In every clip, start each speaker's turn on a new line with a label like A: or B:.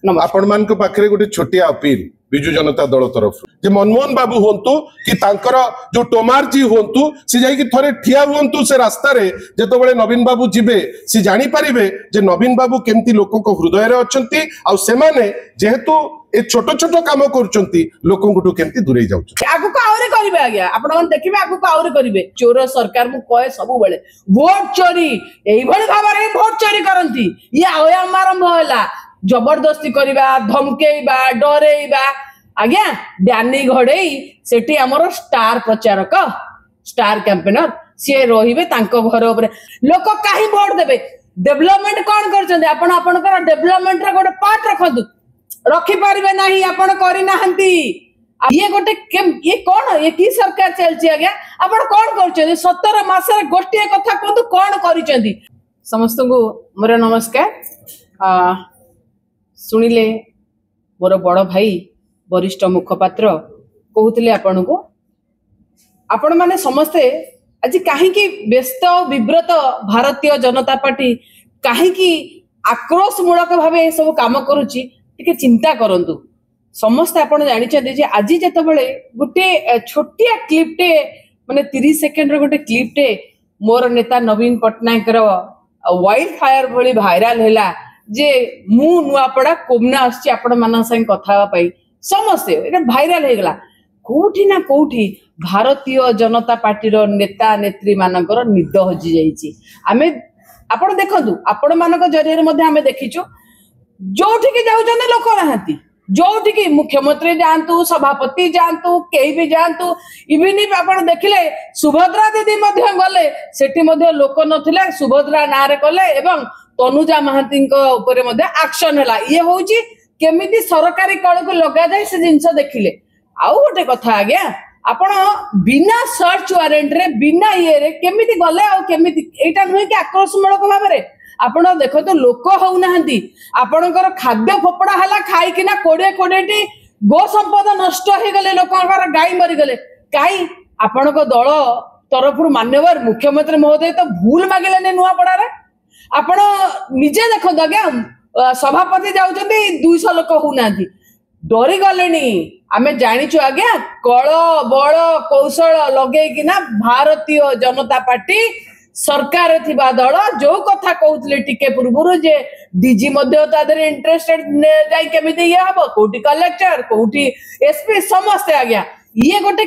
A: आपण मान को पाखरे गोटे छोटिया अपील विजु जनता दल तरफ जे मनमोहन बाबू हुंतु कि तांकर जो टोमार जी हुंतु से जाई कि थोड़े ठिया हुंतु से रास्ता रे जेतो बळे नवीन बाबू जिबे से जानि परिबे जे नवीन बाबू केमती लोक को हृदय रे अछंती आ से माने जेहेतु ए छोट छोट काम करूचंती लोकन गुटु केमती दूरे जाउछ
B: आगु को आउरे करिवे आज्ञा आपण मन देखिबे आगु को आउरे करिवे चोर सरकार मु कहे सब बेले वोट चोरी एई भली भाबरे वोट चोरी करंती ये आयाम आरंभ होला जबरदस्ती करिबा धमकेइबा डरेइबा आज्ञा डानी घड़ेई सेठी हमर स्टार प्रचारक स्टार कैंपेनर सी रहिबे तांको घर ऊपर लोक काहे वोट देबे डेवलपमेंट कोन करछन्ते आपण आपनकर डेवलपमेंट रे गोटे पार्ट रखंतु रखी पारिबे नाही आपण करि नाहंती ये गोटे ये कोन ये की सरकार चलछि आज्ञा आपण कोन करछन्ते 17 मास रे गोष्टी कथा कोन कोन करिसन्ती समस्त को मोर नमस्कार सुनिले मोर बड़ भाई वरिष्ठ मुखपात्र कहते आपण को आपण माने समस्ते आज कहीं व्यस्त विव्रत भारतीय जनता पार्टी कहीं आक्रोशमूलक भाव सब काम करुच्ची चिंता करंतु समस्त आपण जानी आज जिते गोटे छोटिया क्लिपटे माने 30 सेकेंड गोटे क्लिपटे मोर नेता नवीन पट्टनायक वाइल्ड फायर भली भाइराल हैला जे मु नुआपड़ा कोमना आछि आपण मान संग कथा पाई समस्ते एटा भाइराल हो गला कोठी ना कोठी भारतीय जनता पार्टी रो नेता नेत्री मानकर निद हजि जाईची आमे आपण देखंतु आपण मानक जरिया मध्ये आमे देखिचो जोठी के जाउ जने लोक रहंती जोठी के मुख्यमंत्री जानतु सभापति जानतु केही भी जानतु इवन इफ आपण देखिले सुभद्रा दीदी मध्ये गले सेठी मध्ये लोक नथिले सुभद्रा नारे कले एवं तनुजा महांती ऊपर एक्शन है ये हूँ केमिति सरकारी कल को लगा जाए से जिनस देखिले आउ गोटे कथा आज्ञा आपण बिना सर्च वारेंट रे बिना ये रे केमिति गले आ केमिति एटा नुहे कि आक्रोशमूलक भाव में आपण देखो तो लोक होउनाहंती आपणकर खाद्य फोपड़ा हला खाई किना 20 गो संपद नष्ट हो गले लोकंकर गाय मरी गले काई आपणक दल तरफ मान्यवर मुख्यमंत्री महोदय तो भूल मागिले नुआपड़ा रे आपण निजे देखो आज्ञा सभापति जाउछन्ती 200 लोक होउना डरी गलेनी आमे जानिछु आज्ञा कळ बळ कौशल लगे किना भारतीय जनता पार्टी सरकार थिबा दल जो कथा कहउतले टिके पूर्वरु जे डीजी मध्ये तादर इंटरेस्टेड जाई केमिति ये हबो कोठी कलेक्टर कोठी एसपी समस्त आज्ञा ये गोटे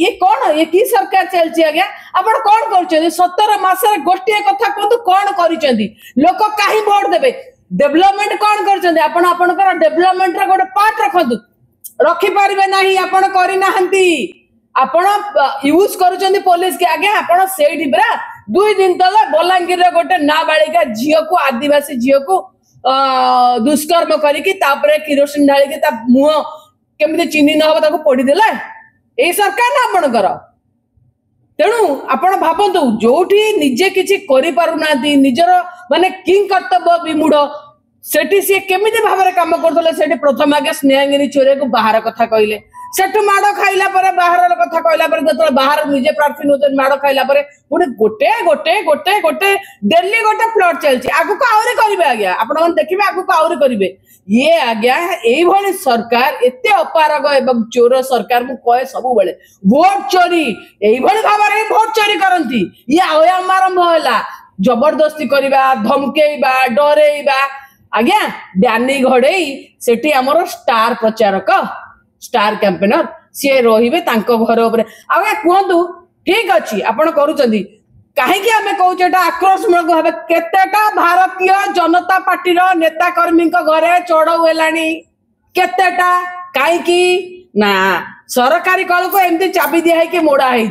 B: ये कौन ये की सरकार चलछि आज्ञा आपण कोन करछन्ती 17 मास रे गोष्टी कथा कोन कोन करिसन्ती लोक काहे वोट देबे डेवलपमेंट कोन करछन्ती आपण आपनकर डेवलपमेंट रे गोटे पार्ट रखंतु रखी पारिबे नाही आपण करि नाहंती आपण यूज करूछन्ती पुलिस के आज्ञा आपण सेठी बरा 2 दिन तले बलांगीर रे गोटे नाबालिका झियो को आदिवासी झियो को दुष्कर्म करिकि तापरे किरोसिन ढाली के ता मुह केमिति चिन्हि न हो ताको पोडी देला ए सरकार ना आपणकर तेणु आपण भाबंतु जोठी निजे किछि करि पारु नाती निजर माने किंग कर्तव्य विमूढ़ सेठी से केमिति भाबरे काम करथले सेठी प्रथम आगे स्नेहगिरी चोरे को बाहर कथा कहले सेठु माड़ खाइला परे बाहर कथा कहला परे जतले बाहर निजे प्रार्थी न माड़ खाइला परे पुणे गोटे गोटे गोटे गोटे डेली गोटे प्लॉट चलछि आगु को आउरे करिवे आज्ञा आपण मन देखिबे आगु को आउरे करिवे ये आज्ञा एई भली सरकार एते अपारग एवं चोर सरकार मु कहे सब बेले वोट चोरी एई भली भाबरे वोट चोरी करंती ये आयाम आरंभ होला जबरदस्ती करिबा धमकेइबा डरेइबा आज्ञा डानी घड़ेई सेठी हमर स्टार प्रचारक स्टार कैंपेनर सी रहिबे तांको घर ऊपर आज्ञा कहंतु ठीक अछि आपण करूचंदी काहे कि हमें कहू एटा आक्रोशमूलक भाव केतेटा भारतीय जनता पार्टी रो नेता कर्मी घरे चढ़ऊ हेलानी केतेटा काहे कि ना सरकारी कल को एमती चाबी दिया है कि मोड़ा है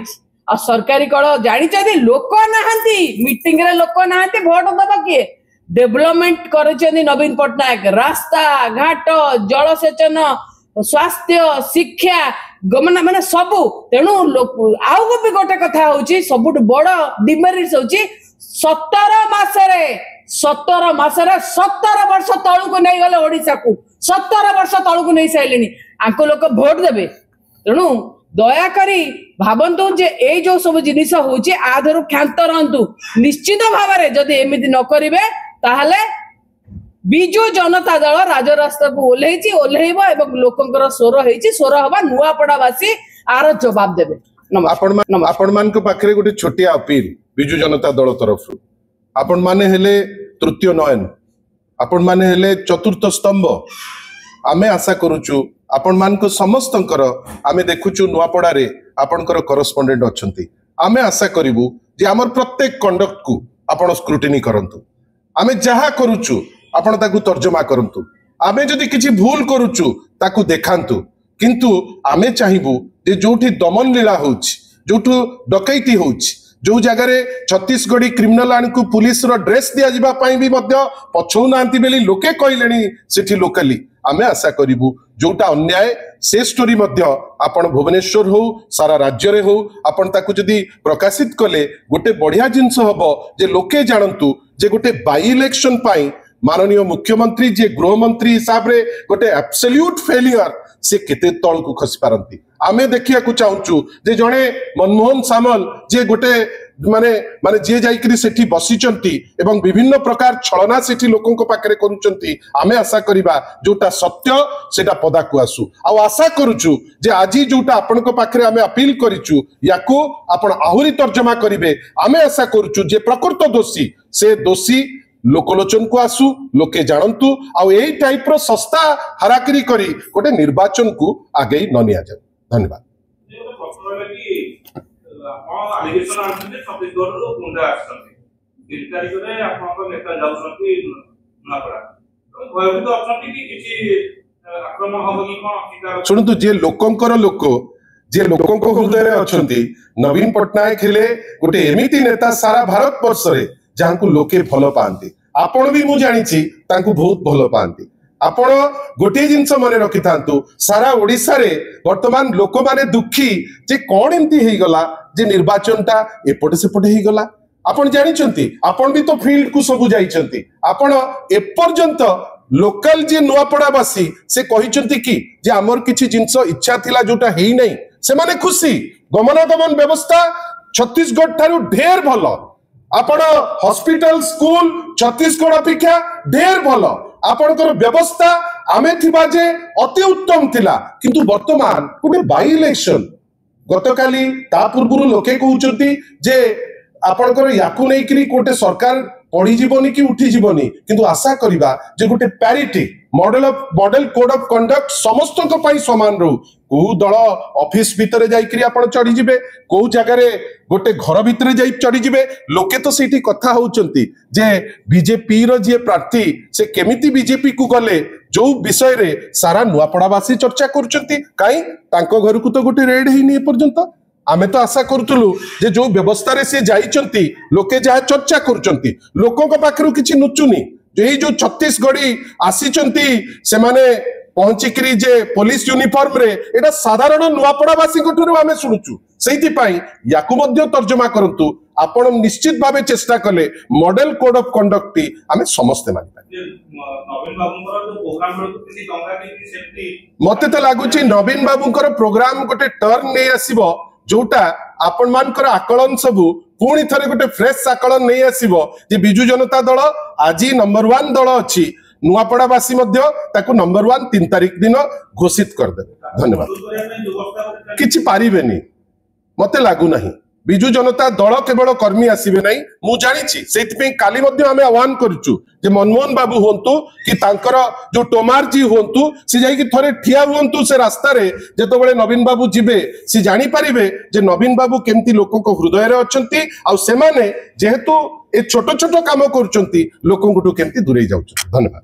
B: और सरकारी कल जानी लोक नाहंती मीटिंग रे लोक नाहंती भोट दबा किए डेवलपमेंट कर नवीन पट्टनायक रास्ता घाट जलसेचन स्वास्थ्य शिक्षा गमना माने सबू तेणु आउ भी गोटे कथा होची सबुठ बड़ डिमेरिट होची 17 मासरे 17 वर्ष तळु को नहीं गले ओडिसा को 17 वर्ष तळु को नहीं साइलेनी आंको लोक भोट देबे तेणु दया करी भाबंतु जे ए जो सब जिनिस होची आधरु ख्यांत रहंतु निश्चित भाव में जदि एमिति न करिवे ताहले विजु जनता दल राजरास्ता को ओल्हेइब एवं लोकंकर स्वर हेछि स्वर हवा नुआपड़ावासी आर जवाब देबे।
A: आपण मान को पाखरे गोटे छोटिया अपील विजु जनता दल तरफ आपण माने हेले तृतीय नयन आपण माने हेले चतुर्थ स्तंभ आमे आशा करूचु आपण मान को समस्तंकर आमे देखुचु नुआपड़ा रे आपणकर करस्पोंडेंट अछंती आमे आशा करिवु जे हमर प्रत्येक कंडक्ट को आपण स्क्रूटिनी करंतु आमे जहा करूचु आपण ताकू तर्जमा करंतु आमे जदि किछि भूल करूचु ताकू देखांतु किंतु आमे चाहिबु जे जोठी दमन लीला होउछि जोठु डकैती होउछि जो जगह छत्तीसगढ़ी क्रिमिनाल आन को पुलिस रो ड्रेस दिया जिबा पई भी मध्य पछौ नांती बेली लोके कहलेनी सेठी लोकली आमे आशा करिवु जोटा अन्याय से स्टोरी मध्य आपण भुवनेश्वर हो सारा राज्य रे हो आपण ताकू जदी प्रकाशित कले गोटे बढ़िया जिंस हबो जे लोके जानंतु जे गोटे बाई इलेक्शन पाई माननीय मुख्यमंत्री जे गृह मंत्री हिसाब रे गोटे एब्सोल्यूट फेलियर से केते तळ को खसी पारंती आमे देखिया को चाहूचु जे जणे मनमोहन सामल जे गोटे माने माने जे जाईकरी सेठी बसिचंती एवं विभिन्न प्रकार छलना सेठी लोकन को पाकरे करूचंती आमे आशा करिबा जोटा सत्य सेटा पदा को आसु आ आशा करूचु जे आजी जोटा आपन को पाकरे आमे अपील करिचु याको आपण आहुरी तर्जमा करिवे आमे आशा करूचु जे प्रकृत दोषी से दोषी लोकलोचन को आसु लोके जानतु आउ एई टाइप रो सस्ता हराकरी करी गोटे निर्वाचन को आगे न निया जाए। धन्यवाद। शुणु जे लोकंकर लोक जे लोकंक हृदय अछंती नवीन पट्टनायक हेले गोटे एमिति नेता सारा भारत वर्ष रे जहां को लोके भलो पांती आपण भी मु जानिछि तांको बहुत भलो पांती आपण गोटे जिंस मने रखि थांतु सारा ओडिसा रे वर्तमान लोक माने दुखी जे कोन एंती हेई गला जे निर्वाचनटा एपटे सेपटे हेई गला आपण जानिछंती आपण भी तो फील्ड को सब जाइछंती आपण ए पर्यंत लोकल जे नुआपड़ावासी से कहिछंती कि जे हमर किछि जिंस इच्छा थिला जोटा हेई नै से माने खुशी गमनागमन व्यवस्था छत्तीसगढ़ थारु ढेर भलो आपण हॉस्पिटल स्कूल छत्तीसगढ़ अपेक्षा ढेर भलो आपणकर व्यवस्था आमे थिबा जे अति उत्तम थिला किंतु वर्तमान गोटे बाई इलेक्शन गतकाली ता पूर्व लोके कहउचंती जे आपणकर याकु नै करी गोटे सरकार पढ़ी जीवनी कि उठी जीवनी किंतु आशा करिबा जे गोटे parity model code of conduct समस्त को पाई समान रहू को दल ऑफिस भीतर जाई करी आपण चढ़ी जिबे को जगह रे गोटे घर भीतर जाई चढ़ी जिबे लोके तो सेठी कथा होउचंती जे बीजेपी रो जे प्रार्थी से केमिति बीजेपी को गले जो विषय रे सारा नुआपड़ावासी चर्चा करचंती काई तांको घर को तो गोटे रेड हेनी ए पर्यंत आमे तो आशा करतुलु जे जो व्यवस्था रे से जाइचंती लोके जा चर्चा करचंती लोकों को पाखरु किछि नुचुनी जे जो छत्तीसगढ़ी आसीचंती से माने पहुंचिकरी जे पुलिस यूनिफॉर्म रे एटा साधारण नुआपड़ावासी ठुरु आमे सुनुचु सेति पई याकु मध्ये तर्जमा करंतु आपण निश्चित भाबे चेष्टा कले model code of conduct T आमे समस्त मानि नवीन बाबूंकर जो प्रोग्राम रो किछि डंगा कि सेफ्टी मते त लागुची नवीन बाबूंकर प्रोग्राम गोटे टर्न नै आसीबो जोटा आपण मानकर आकलन सबु पुणी थरे गोटे फ्रेश आकलन नहीं आसीबो जे बिजु जनता दल आज नंबर 1 दल अछि नुआपड़ावासी मध्य ताकू नंबर 1 3 तारिख दिन घोषित कर दे। धन्यवाद। किछि पारिबेनी मते लागू नहीं बिजु जनता दल केवल कर्मी आसीबे नहीं मु जानिछि सेति काली मध्य आमे आह्वान करछु जे मनमोहन बाबू होंतु कि तांकर जो टोमार जी होंतु से जाई कि थरे ठिया होंतु से रास्ता रे जेतो बळे नवीन बाबू जिबे से जानि परिबे जे नवीन बाबू केमती लोक को हृदय रे अछंती आ से माने जेहेतु ए छोटो छोटो काम करचंती लोकन गुटु केमती दूरे जाउछ। धन्यवाद।